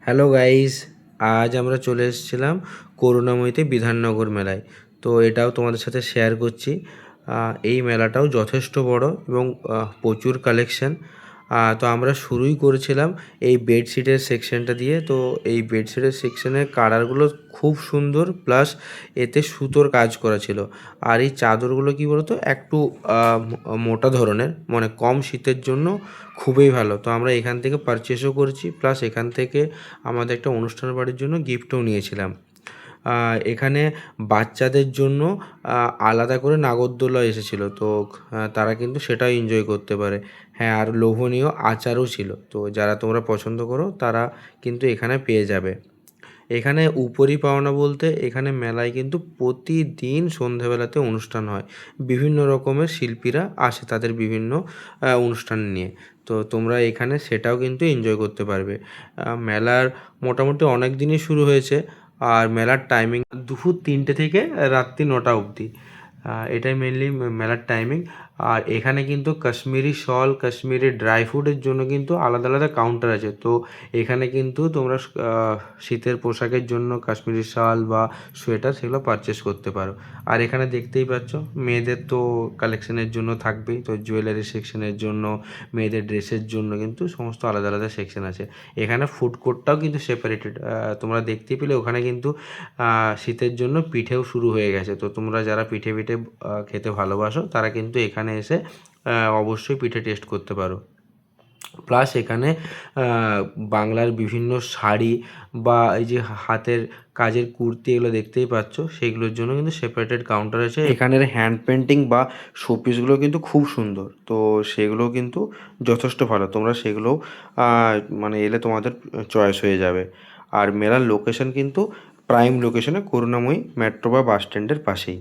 Hello guys, আজ আমরা চলে এসেছিলাম করুণাময়ীতে বিধাননগর মেলায়। তো এটাও তোমাদের সাথে শেয়ার করছি। এই মেলাটাও যথেষ্ট বড় এবং প্রচুর কালেকশন। তো আমরা শুরুই করেছিলাম এই বেডশিটের সেকশনটা দিয়ে। তো এই বেডশিটের সেকশনের কালারগুলো খুব সুন্দর, প্লাস এতে সুতোর কাজ করা ছিল। আর এই চাদরগুলো কী বলতো, একটু মোটা ধরনের, মানে কম শীতের জন্য খুবই ভালো। তো আমরা এখান থেকে পারচেসও করেছি, প্লাস এখান থেকে আমাদের একটা অনুষ্ঠান বাড়ির জন্য গিফটও নিয়েছিলাম। এখানে বাচ্চাদের জন্য আলাদা করে নাগরদোলা এসেছিলো, তো তারা কিন্তু সেটাও এনজয় করতে পারে। হ্যাঁ, আর লোভনীয় আচারও ছিল। তো যারা তোমরা পছন্দ করো তারা কিন্তু এখানে পেয়ে যাবে। এখানে উপরি পাওনা বলতে, এখানে মেলায় কিন্তু প্রতিদিন সন্ধেবেলাতে অনুষ্ঠান হয়। বিভিন্ন রকমের শিল্পীরা আসে তাদের বিভিন্ন অনুষ্ঠান নিয়ে। তো তোমরা এখানে সেটাও কিন্তু এনজয় করতে পারবে। মেলার মোটামুটি অনেক দিনই শুরু হয়েছে। আর মেলার টাইমিং দুপুর 3টে থেকে রাত্রি 9টা অবধি। এটাই মেনলি মেলার টাইমিং। আর এখানে কিন্তু কাশ্মীরি শল, কাশ্মীরি ড্রাই ফ্রুটের জন্য কিন্তু আলাদা আলাদা কাউন্টার আছে। তো এখানে কিন্তু তোমরা শীতের পোশাকের জন্য কাশ্মীরি শাল বা সোয়েটার সেগুলো পারচেস করতে পারো। আর এখানে দেখতেই পাচ্ছ মেয়েদের তো কালেকশনের জন্য থাকবেই। তো জুয়েলারি সেকশনের জন্য, মেয়েদের ড্রেসের জন্য কিন্তু সমস্ত আলাদা আলাদা সেকশন আছে। এখানে ফুড কোর্টটাও কিন্তু সেপারেটেড। তোমরা দেখতেই পেলে ওখানে কিন্তু শীতের জন্য পিঠেও শুরু হয়ে গেছে। তো তোমরা যারা পিঠে খেতে ভালোবাসো তারা কিন্তু এখানে এসে অবশ্যই পিঠে টেস্ট করতে পারো। প্লাস এখানে বাংলার বিভিন্ন শাড়ি বা এই যে হাতের কাজের কুর্তি, এগুলো দেখতেই পাচ্ছ, সেগুলোর জন্য কিন্তু সেপারেটেড কাউন্টার আছে। এখানের হ্যান্ড পেন্টিং বা শোপিসগুলো কিন্তু খুব সুন্দর। তো সেগুলোও কিন্তু যথেষ্ট ভালো। তোমরা সেগুলোও মানে এলে তোমাদের চয়েস হয়ে যাবে। আর মেলার লোকেশন কিন্তু প্রাইম লোকেশনে, করুণাময়ী মেট্রো বা বাস স্ট্যান্ডের পাশেই।